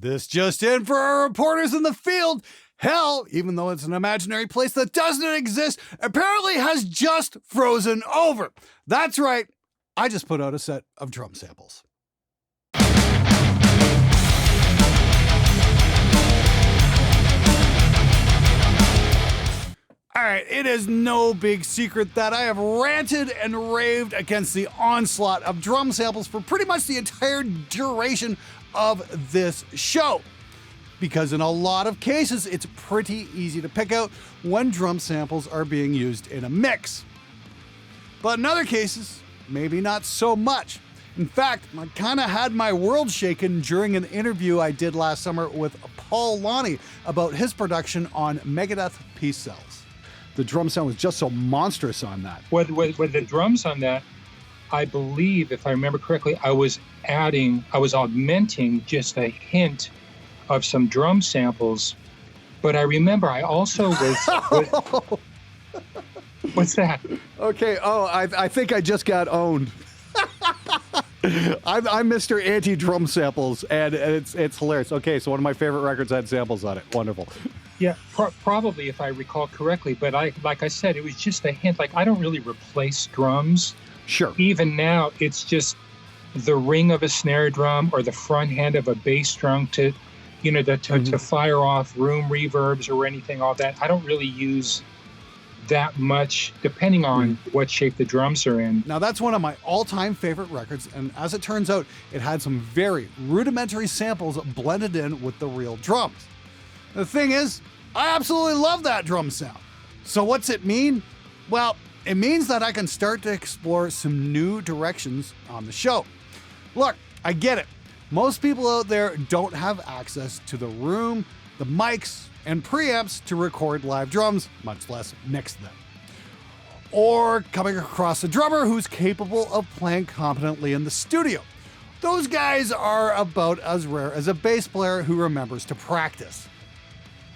This just in for our reporters in the field. Hell, even though it's an imaginary place that doesn't exist, apparently has just frozen over. That's right. I just put out a set of drum samples. All right, it is no big secret that I have ranted and raved against the onslaught of drum samples for pretty much the entire duration of this show. Because in a lot of cases, it's pretty easy to pick out when drum samples are being used in a mix. But in other cases, maybe not so much. In fact, I kind of had my world shaken during an interview I did last summer with Paul Lonnie about his production on Megadeth Peace Cells. The drum sound was just so monstrous on that. With the drums on that, I believe, if I remember correctly, I was augmenting just a hint of some drum samples. But I remember I also was... What's that? Okay, I think I just got owned. I'm Mr. Anti-Drum Samples, and it's hilarious. Okay, so one of my favorite records had samples on it. Wonderful. Yeah, probably, if I recall correctly. But like I said, it was just a hint. Like, I don't really replace drums. Sure. Even now, it's just the ring of a snare drum or the front hand of a bass drum to fire off room reverbs or anything, all that. I don't really use that much, depending on what shape the drums are in. Now, that's one of my all-time favorite records, and as it turns out, it had some very rudimentary samples blended in with the real drums. The thing is, I absolutely love that drum sound. So what's it mean? Well, it means that I can start to explore some new directions on the show. Look, I get it. Most people out there don't have access to the room, the mics, and preamps to record live drums, much less mix them. Or coming across a drummer who's capable of playing competently in the studio. Those guys are about as rare as a bass player who remembers to practice.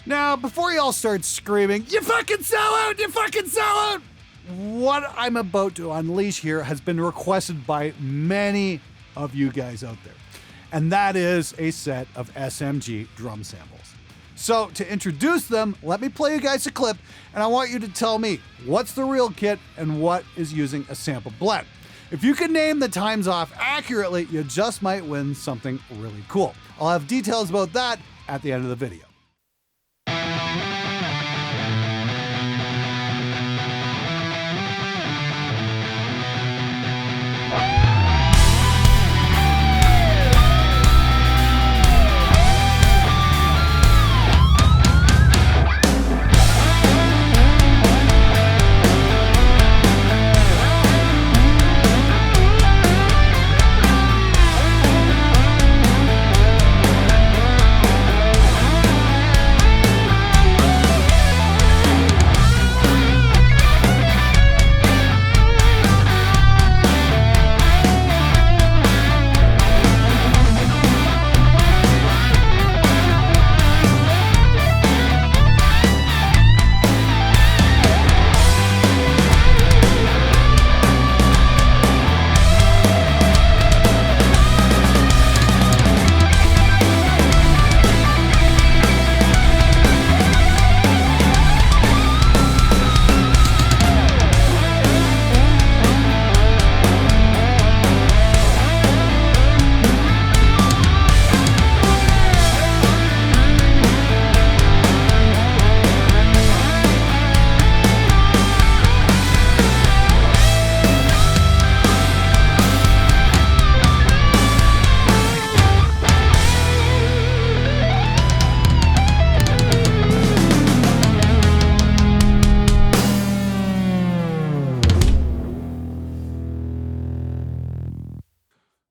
Now, before you all start screaming, "You fucking sell out! You fucking sell out!" what I'm about to unleash here has been requested by many of you guys out there. And that is a set of SMG drum samples. So to introduce them, let me play you guys a clip, and I want you to tell me what's the real kit and what is using a sample blend. If you can name the times off accurately, you just might win something really cool. I'll have details about that at the end of the video.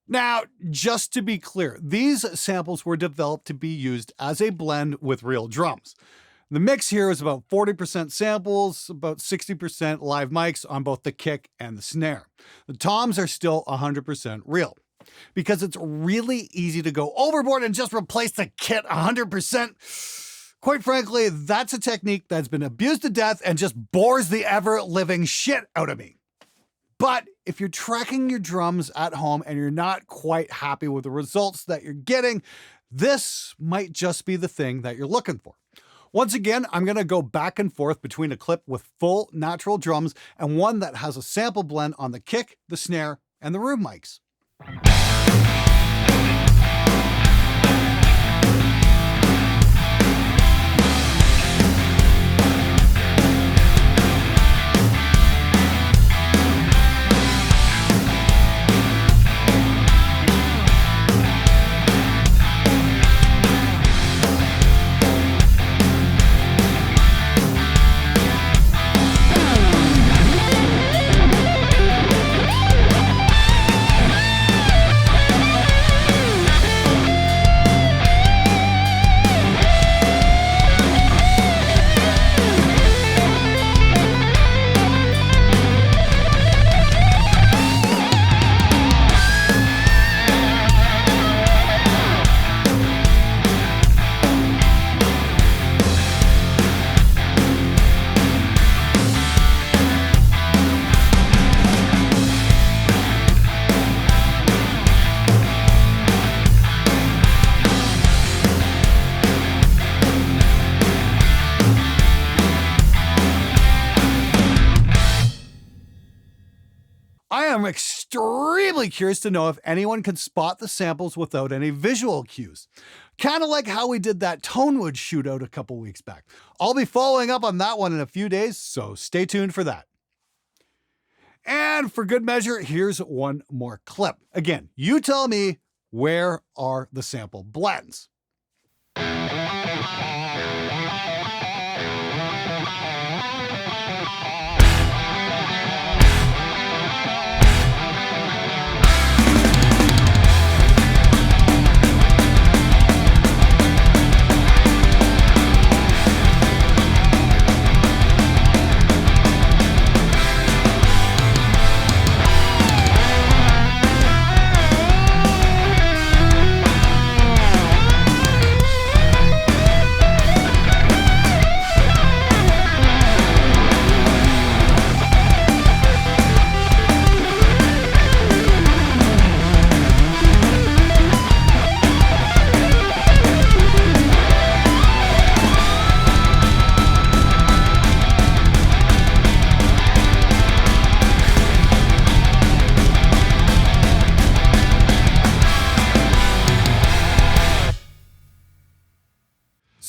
Now, just to be clear, these samples were developed to be used as a blend with real drums. The mix here is about 40% samples, about 60% live mics on both the kick and the snare. The toms are still 100% real. Because it's really easy to go overboard and just replace the kit 100%. Quite frankly, that's a technique that's been abused to death and just bores the ever-living shit out of me. But if you're tracking your drums at home and you're not quite happy with the results that you're getting, this might just be the thing that you're looking for. Once again, I'm going to go back and forth between a clip with full natural drums and one that has a sample blend on the kick, the snare, and the room mics. I am extremely curious to know if anyone can spot the samples without any visual cues. Kind of like how we did that Tonewood shootout a couple weeks back. I'll be following up on that one in a few days, so stay tuned for that. And for good measure, here's one more clip. Again, you tell me, where are the sample blends?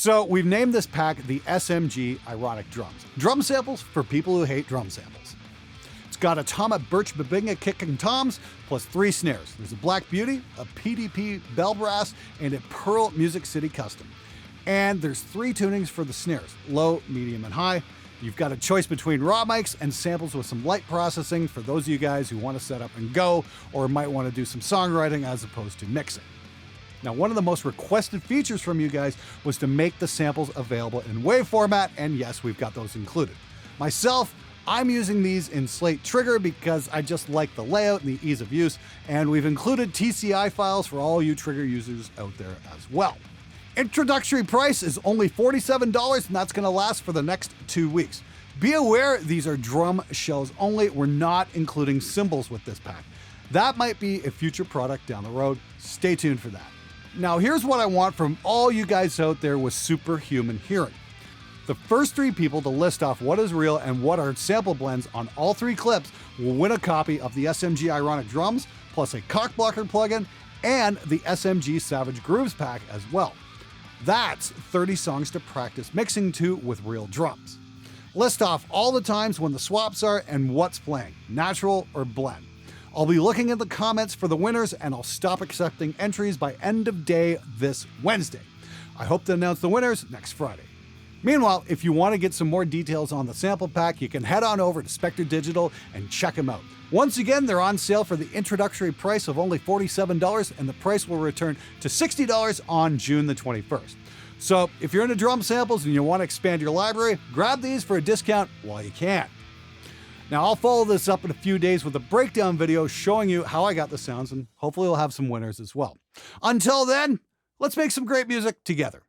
So we've named this pack the SMG Ironic Drums. Drum samples for people who hate drum samples. It's got a tom at Birch Babinga kicking toms, plus 3 snares. There's a Black Beauty, a PDP bell brass, and a Pearl Music City custom. And there's 3 tunings for the snares, low, medium, and high. You've got a choice between raw mics and samples with some light processing for those of you guys who want to set up and go, or might want to do some songwriting as opposed to mixing. Now, one of the most requested features from you guys was to make the samples available in WAV format, and yes, we've got those included. Myself, I'm using these in Slate Trigger because I just like the layout and the ease of use, and we've included TCI files for all you Trigger users out there as well. Introductory price is only $47, and that's going to last for the next 2 weeks. Be aware these are drum shells only. We're not including cymbals with this pack. That might be a future product down the road. Stay tuned for that. Now, here's what I want from all you guys out there with superhuman hearing. The first 3 people to list off what is real and what are sample blends on all 3 clips will win a copy of the SMG Ironic Drums, plus a Cockblocker plugin, and the SMG Savage Grooves pack as well. That's 30 songs to practice mixing to with real drums. List off all the times when the swaps are and what's playing, natural or blend. I'll be looking at the comments for the winners, and I'll stop accepting entries by end of day this Wednesday. I hope to announce the winners next Friday. Meanwhile, if you want to get some more details on the sample pack, you can head on over to Spectre Digital and check them out. Once again, they're on sale for the introductory price of only $47, and the price will return to $60 on June the 21st. So if you're into drum samples and you want to expand your library, grab these for a discount while you can. Now, I'll follow this up in a few days with a breakdown video showing you how I got the sounds, and hopefully we'll have some winners as well. Until then, let's make some great music together.